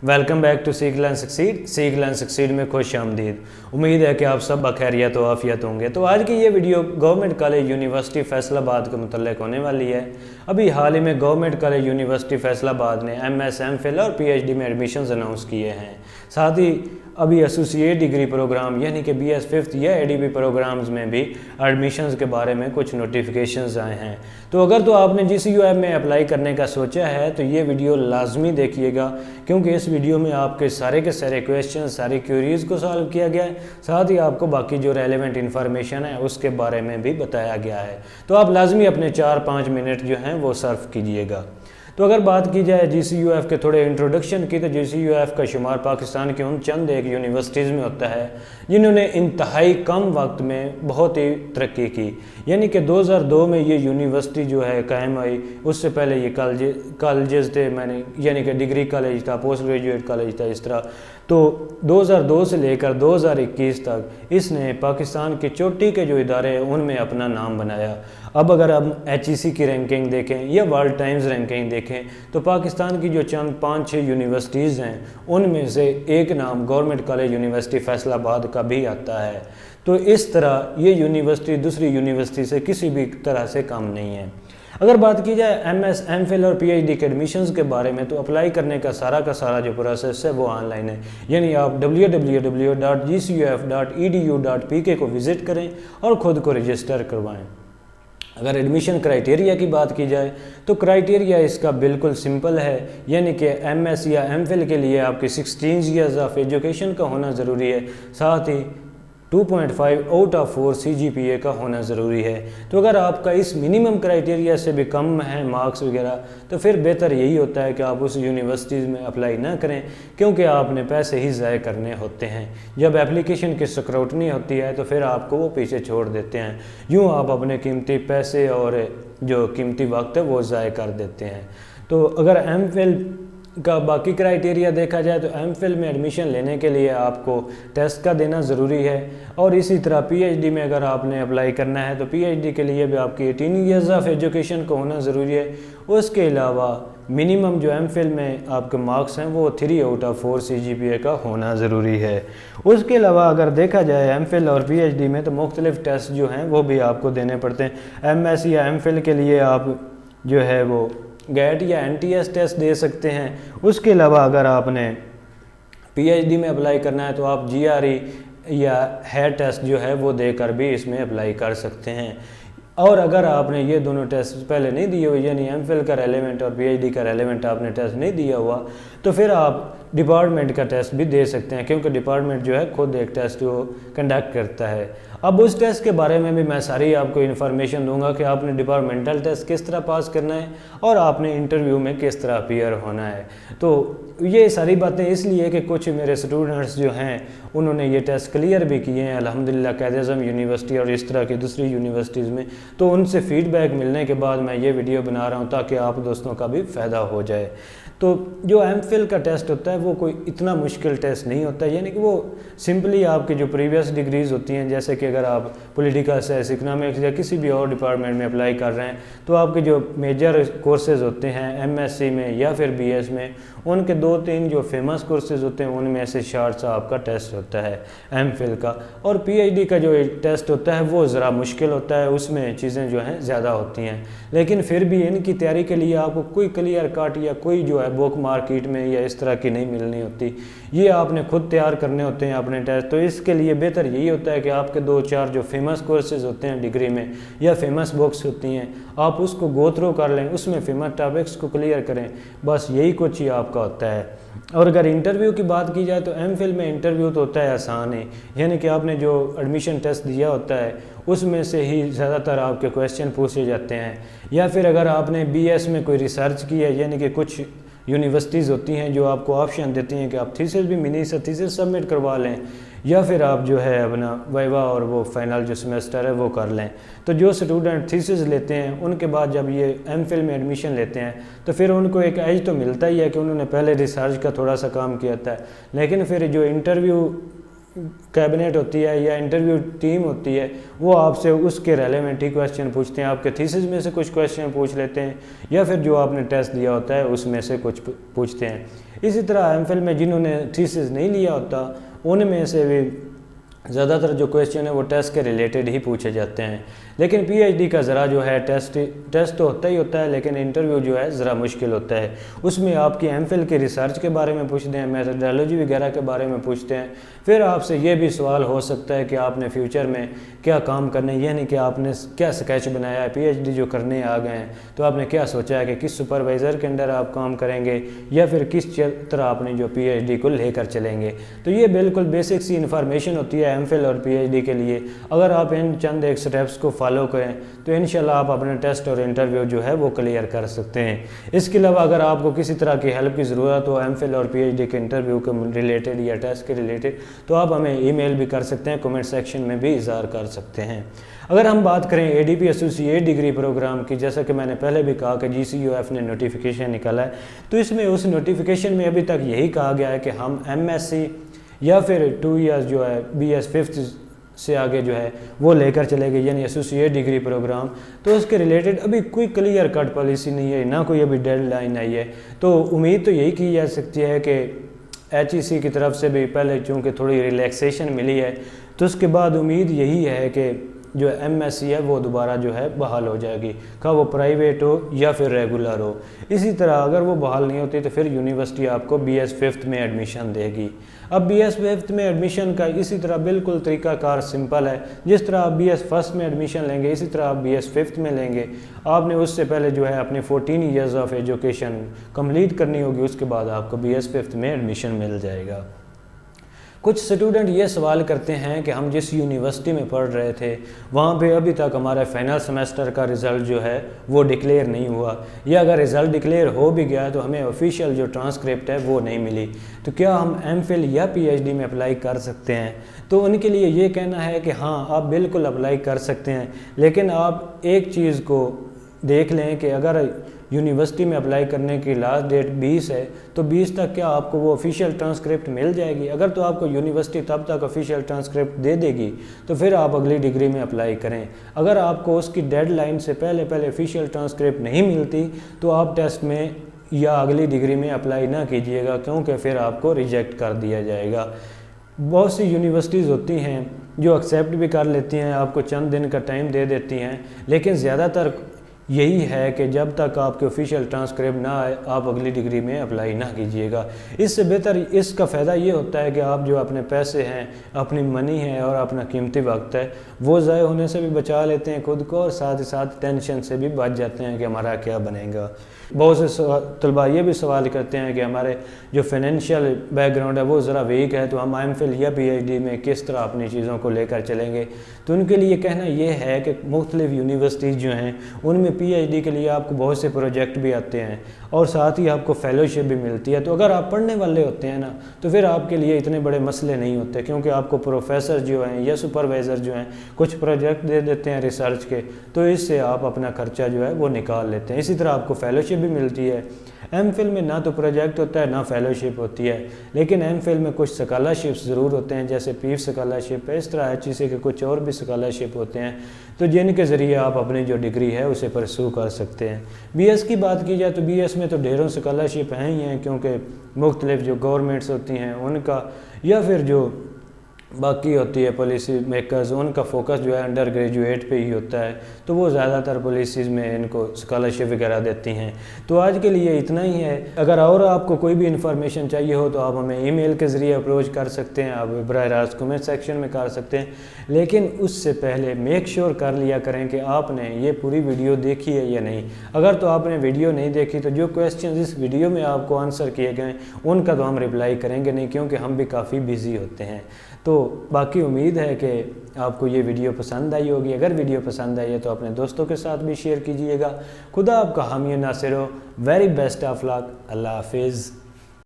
Welcome back to सीख learn succeed में खुश आमदीद। उम्मीद है कि आप सब बखैरियत व आफियत होंगे। तो आज की ये video government college university Faisalabad के मुतल्लिक़ होने वाली है। अभी हाल ही में गवर्नमेंट कॉलेज यूनिवर्सिटी फैसलाबाद ने MS, MPhil और PhD में एडमिशन्स अनाउंस किए हैं। साथ ही अभी एसोसिएट डिग्री प्रोग्राम यानी कि BS 5th या ADB प्रोग्राम्स में भी एडमिशन्स के बारे में कुछ नोटिफिकेशंस आए हैं। तो अगर तो आपने GCUF में अप्लाई करने का सोचा है तो ये वीडियो लाजमी देखिएगा, क्योंकि इस वीडियो में आपके सारे के सारे क्वेश्चन, सारी क्यूरीज़ को सॉल्व किया गया है। साथ ही आपको बाकी जो रेलेवेंट इन्फॉर्मेशन है उसके बारे में भी बताया गया है। तो आप लाजमी अपने 4-5 मिनट जो हैं वो सर्व कीजिएगा। तो अगर बात की जाए GCUF के थोड़े इंट्रोडक्शन की, तो GCUF का शुमार पाकिस्तान के उन चंद एक यूनिवर्सिटीज़ में होता है जिन्होंने इंतहाई कम वक्त में बहुत ही तरक्की की। यानी कि 2002 में ये यूनिवर्सिटी जो है कायम आई। उससे पहले ये कॉलेजेस थे, यानी कि डिग्री कॉलेज था, पोस्ट ग्रेजुएट कॉलेज था, इस तरह। तो 2002 से लेकर 2021 तक इसने पाकिस्तान की चोटी के जो इदारे हैं उनमें अपना नाम बनाया। अब अगर हम HEC की रैंकिंग देखें या वर्ल्ड टाइम्स रैंकिंग देखें तो पाकिस्तान की जो चंद 5-6 यूनिवर्सिटीज़ हैं उनमें से एक नाम गवर्नमेंट कॉलेज यूनिवर्सिटी फैसलाबाद का भी आता है। तो इस तरह ये यूनिवर्सिटी दूसरी यूनिवर्सिटी से किसी भी तरह से कम नहीं है। अगर बात की जाए MS, MPhil और PhD के एडमिशन्स के बारे में, तो अप्लाई करने का सारा जो प्रोसेस है वो ऑनलाइन है। यानी आप www.gcuf.edu.pk को विज़िट करें और ख़ुद को रजिस्टर करवाएं। अगर एडमिशन क्राइटेरिया की बात की जाए तो क्राइटेरिया इसका बिल्कुल सिंपल है। यानी कि MS या MPhil के लिए आपकी 16 ईयर्स ऑफ एजुकेशन का होना ज़रूरी है। साथ ही 2.5 आउट ऑफ 4 CGPA का होना ज़रूरी है। तो अगर आपका इस मिनिमम क्राइटेरिया से भी कम है मार्क्स वगैरह, तो फिर बेहतर यही होता है कि आप उस यूनिवर्सिटीज़ में अप्लाई ना करें, क्योंकि आपने पैसे ही ज़ाय करने होते हैं। जब एप्लीकेशन की स्क्रूटनी होती है तो फिर आपको वो पीछे छोड़ देते हैं। यूँ आप अपने कीमती पैसे और जो कीमती वक्त है वो ज़ाय कर देते हैं। तो अगर MPhil का बाकी क्राइटेरिया देखा जाए तो MPhil में एडमिशन लेने के लिए आपको टेस्ट का देना ज़रूरी है। और इसी तरह PhD में अगर आपने अप्लाई करना है तो PhD के लिए भी आपकी 18 ईयर्स ऑफ एजुकेशन का होना ज़रूरी है। उसके अलावा मिनिमम जो MPhil में आपके मार्क्स हैं वो 3 आउट ऑफ 4 CGPA का होना ज़रूरी है। उसके अलावा अगर देखा जाए MPhil और PhD में तो मुख्तलिफ टेस्ट जो हैं वो भी आपको देने पड़ते हैं। MS या MPhil के लिए आप जो है वो GAT या NTS टेस्ट दे सकते हैं। उसके अलावा अगर आपने PhD में अप्लाई करना है तो आप GRE या HET टेस्ट जो है वो देकर भी इसमें अप्लाई कर सकते हैं। और अगर आपने ये दोनों टेस्ट पहले नहीं दिए हुए, यानी MPhil का रेलेवेंट और PhD का रेलेवेंट आपने टेस्ट नहीं दिया हुआ, तो फिर आप डिपार्टमेंट का टेस्ट भी दे सकते हैं, क्योंकि डिपार्टमेंट जो है खुद एक टेस्ट वो कंडक्ट करता है। अब उस टेस्ट के बारे में भी मैं सारी आपको इन्फॉर्मेशन दूंगा कि आपने डिपार्टमेंटल टेस्ट किस तरह पास करना है और आपने इंटरव्यू में किस तरह अपीयर होना है। तो ये सारी बातें इसलिए कि कुछ मेरे स्टूडेंट्स जो हैं उन्होंने ये टेस्ट क्लियर भी किए हैं अल्हम्दुलिल्लाह कायद-ए-आज़म यूनिवर्सिटी और इस तरह की दूसरी यूनिवर्सिटीज़ में। तो उनसे फ़ीडबैक मिलने के बाद मैं ये वीडियो बना रहा हूँ ताकि आप दोस्तों का भी फ़ायदा हो जाए। तो जो MPhil का टेस्ट होता है वो कोई इतना मुश्किल टेस्ट नहीं होता है। यानी कि वो सिंपली आपकी जो प्रीवियस डिग्रीज़ होती हैं, जैसे कि अगर आप पॉलिटिकल साइंस, इकोनॉमिक्स या किसी भी और डिपार्टमेंट में अप्लाई कर रहे हैं तो आपके जो मेजर कोर्सेज़ होते हैं MSc में या फिर BS में, उनके 2-3 जो फेमस कोर्सेज़ होते हैं उनमें से शार्ट सा आपका टेस्ट होता है MPhil का। और PhD का जो टेस्ट होता है वो ज़रा मुश्किल होता है, उसमें चीज़ें जो हैं ज़्यादा होती हैं। लेकिन फिर भी इनकी तैयारी के लिए आपको कोई क्लियर कट या कोई जो है बुक मार्केट में या इस तरह की नहीं मिलनी होती। ये आपने खुद तैयार करने होते हैं अपने टेस्ट। तो इसके लिए बेहतर यही होता है कि आपके 2-4 जो फेमस कोर्सेज होते हैं डिग्री में या फेमस बुक्स होती हैं, आप उसको गो थ्रू कर लें, उसमें फेमस टॉपिक्स को क्लियर करें। बस यही कुछ ही आपका होता है। और अगर इंटरव्यू की बात की जाए तो MPhil में इंटरव्यू तो होता है आसान है। यानी कि आपने जो एडमिशन टेस्ट दिया होता है उसमें से ही ज़्यादातर आपके क्वेश्चन पूछे जाते हैं। या फिर अगर आपने BS में कोई रिसर्च की है, यानी कि कुछ यूनिवर्सिटीज़ होती हैं जो आपको ऑप्शन देती हैं कि आप थीसिस भी मिनी से थीसिस सबमिट करवा लें, या फिर आप जो है अपना वाइवा और वो फाइनल जो सेमेस्टर है वो कर लें। तो जो स्टूडेंट थीसिस लेते हैं उनके बाद जब ये MPhil में एडमिशन लेते हैं तो फिर उनको एक एज तो मिलता ही है कि उन्होंने पहले रिसर्च का थोड़ा सा काम किया था। लेकिन फिर जो इंटरव्यू कैबिनेट होती है या इंटरव्यू टीम होती है, वो आपसे उसके रेलेवेंट ही क्वेश्चन पूछते हैं, आपके थीसिस में से कुछ क्वेश्चन पूछ लेते हैं या फिर जो आपने टेस्ट दिया होता है उसमें से कुछ पूछते हैं। इसी तरह एमफिल में जिन्होंने थीसिस नहीं लिया होता उनमें से भी ज़्यादातर जो क्वेश्चन है वो टेस्ट के रिलेटेड ही पूछे जाते हैं। लेकिन पीएचडी का ज़रा जो है टेस्ट तो होता ही होता है, लेकिन इंटरव्यू जो है ज़रा मुश्किल होता है। उसमें आपकी एमफिल के रिसर्च के बारे में पूछते हैं, मेथोडोलॉजी वगैरह के बारे में पूछते हैं। फिर आपसे ये भी सवाल हो सकता है कि आपने फ्यूचर में क्या काम करना है, यानी कि आपने क्या स्केच बनाया है, पीएचडी जो करने आ गए हैं तो आपने क्या सोचा है कि किस सुपरवाइज़र के अंडर आप काम करेंगे या फिर किस तरह आपने जो पीएचडी को लेकर चलेंगे। तो ये बिल्कुल बेसिक सी इन्फॉर्मेशन होती है एमफिल और पीएचडी के लिए। अगर आप इन चंद एक स्टेप्स को फॉलो करें तो इंशाल्लाह आप अपने टेस्ट और इंटरव्यू जो है वो क्लियर कर सकते हैं। इसके अलावा अगर आपको किसी तरह की हेल्प की ज़रूरत हो एमफिल और पीएचडी के इंटरव्यू के रिलेटेड या टेस्ट के रिलेटेड, तो आप हमें ईमेल भी कर सकते हैं, कमेंट सेक्शन में भी इज़हार कर सकते हैं। अगर हम बात करें एडीपी एसोसिएट डिग्री प्रोग्राम की, जैसा कि मैंने पहले भी कहा कि जीसीयूएफ ने नोटिफिकेशन निकाला है, तो इसमें उस नोटिफिकेशन में अभी तक यही कहा गया है कि हम एमएससी या फिर 2 ईयर्स जो है बीएस 5th से आगे जो है वो लेकर चलेंगे, यानी एसोसिएट डिग्री प्रोग्राम। तो उसके रिलेटेड अभी कोई क्लियर कट पॉलिसी नहीं है, ना कोई अभी डेडलाइन आई है। तो उम्मीद तो यही की जा सकती है कि एचईसी की तरफ से भी पहले चूँकि थोड़ी रिलैक्सेशन मिली है, तो उसके बाद उम्मीद यही है कि जो एमएससी है वो दोबारा जो है बहाल हो जाएगी, का वो प्राइवेट हो या फिर रेगुलर हो। इसी तरह अगर वो बहाल नहीं होती तो फिर यूनिवर्सिटी आपको बीएस 5th में एडमिशन देगी। अब बीएस 5th में एडमिशन का इसी तरह बिल्कुल तरीकाकार सिंपल है, जिस तरह आप बीएस 1st में एडमिशन लेंगे इसी तरह आप बीएस 5th में लेंगे। आपने उससे पहले जो है अपनी 14 ईयर्स ऑफ एजुकेशन कंप्लीट करनी होगी, उसके बाद आपको बीएस 5th में एडमिशन मिल जाएगा। कुछ स्टूडेंट ये सवाल करते हैं कि हम जिस यूनिवर्सिटी में पढ़ रहे थे वहाँ पे अभी तक हमारा फाइनल सेमेस्टर का रिज़ल्ट जो है वो डिक्लेयर नहीं हुआ, या अगर रिज़ल्ट डिक्लेयर हो भी गया तो हमें ऑफिशियल जो ट्रांसक्रिप्ट है वो नहीं मिली, तो क्या हम एमफिल या पीएचडी में अप्लाई कर सकते हैं? तो उनके लिए ये कहना है कि हाँ, आप बिल्कुल अप्लाई कर सकते हैं, लेकिन आप एक चीज़ को देख लें कि अगर यूनिवर्सिटी में अप्लाई करने की लास्ट डेट 20 है तो 20 तक क्या आपको वो ऑफिशियल ट्रांसक्रिप्ट मिल जाएगी? अगर तो आपको यूनिवर्सिटी तब तक ऑफिशियल ट्रांसक्रिप्ट दे देगी तो फिर आप अगली डिग्री में अप्लाई करें। अगर आपको उसकी डेडलाइन से पहले ऑफिशियल ट्रांसक्रिप्ट नहीं मिलती तो आप टेस्ट में या अगली डिग्री में अप्लाई ना कीजिएगा, क्योंकि फिर आपको रिजेक्ट कर दिया जाएगा। बहुत सी यूनिवर्सिटीज़ होती हैं जो एक्सेप्ट भी कर लेती हैं, आपको चंद दिन का टाइम दे देती हैं, लेकिन ज़्यादातर यही है कि जब तक आपके ऑफिशियल ट्रांसक्रिप्ट ना आए आप अगली डिग्री में अप्लाई ना कीजिएगा। इससे बेहतर इसका फ़ायदा ये होता है कि आप जो अपने पैसे हैं, अपनी मनी है और अपना कीमती वक्त है वो ज़ाय होने से भी बचा लेते हैं खुद को, और साथ ही साथ टेंशन से भी बच जाते हैं कि हमारा क्या बनेगा। बहुत से तलबा ये भी सवाल करते हैं कि हमारे जो फाइनेंशियल बैकग्राउंड है वो ज़रा वीक है, तो हम एमफिल या पीएचडी में किस तरह अपनी चीज़ों को लेकर चलेंगे? तो उनके लिए कहना ये है कि मुख्तलिफ यूनिवर्सिटीज़ जो हैं उनमें पीएचडी के लिए आपको बहुत से प्रोजेक्ट भी आते हैं और साथ ही आपको फेलोशिप भी मिलती है। तो अगर आप पढ़ने वाले होते हैं ना तो फिर आपके लिए इतने बड़े मसले नहीं होते, क्योंकि आपको प्रोफेसर जो हैं या सुपरवाइज़र जो हैं कुछ प्रोजेक्ट दे देते हैं रिसर्च के, तो इससे आप अपना खर्चा जो है वो निकाल लेते हैं। इसी तरह आपको फेलोशिप भी मिलती है। एमफिल में ना तो प्रोजेक्ट होता है ना फेलोशिप होती है, लेकिन एमफिल में कुछ स्कॉलरशिप्स ज़रूर होते हैं, जैसे पीफ स्कॉलरशिप है, इस तरह एचईसी के कुछ और भी स्कॉलरशिप होते हैं, तो जिनके ज़रिए आप अपनी जो डिग्री है उसे परस्यू कर सकते हैं। बीएस की बात की जाए तो बीएस में तो ढेरों स्कॉलरशिप हैं ही हैं, क्योंकि मुख्तलिफ जो गवर्नमेंट्स होती हैं उनका या फिर जो बाकी होती है पॉलिसी मेकर्स उनका फोकस जो है अंडर ग्रेजुएट पे ही होता है, तो वो ज़्यादातर पॉलिसीज़ में इनको स्कॉलरशिप वगैरह देती हैं। तो आज के लिए इतना ही है। अगर और आपको कोई भी इन्फॉर्मेशन चाहिए हो तो आप हमें ईमेल के ज़रिए अप्रोच कर सकते हैं, आप बराह रास्त कमेंट सेक्शन में कर सकते हैं, लेकिन उससे पहले मेक श्योर कर लिया करें कि आपने ये पूरी वीडियो देखी है या नहीं। अगर तो आपने वीडियो नहीं देखी तो जो क्वेश्चन इस वीडियो में आपको आंसर किए गए उनका तो हम रिप्लाई करेंगे नहीं, क्योंकि हम भी काफ़ी बिजी होते हैं। तो बाकी उम्मीद है कि आपको ये वीडियो पसंद आई होगी। अगर वीडियो पसंद आई है तो अपने दोस्तों के साथ भी शेयर कीजिएगा। खुदा आपका हामी नासिर हो। Very best of luck. Allah हाफिज़।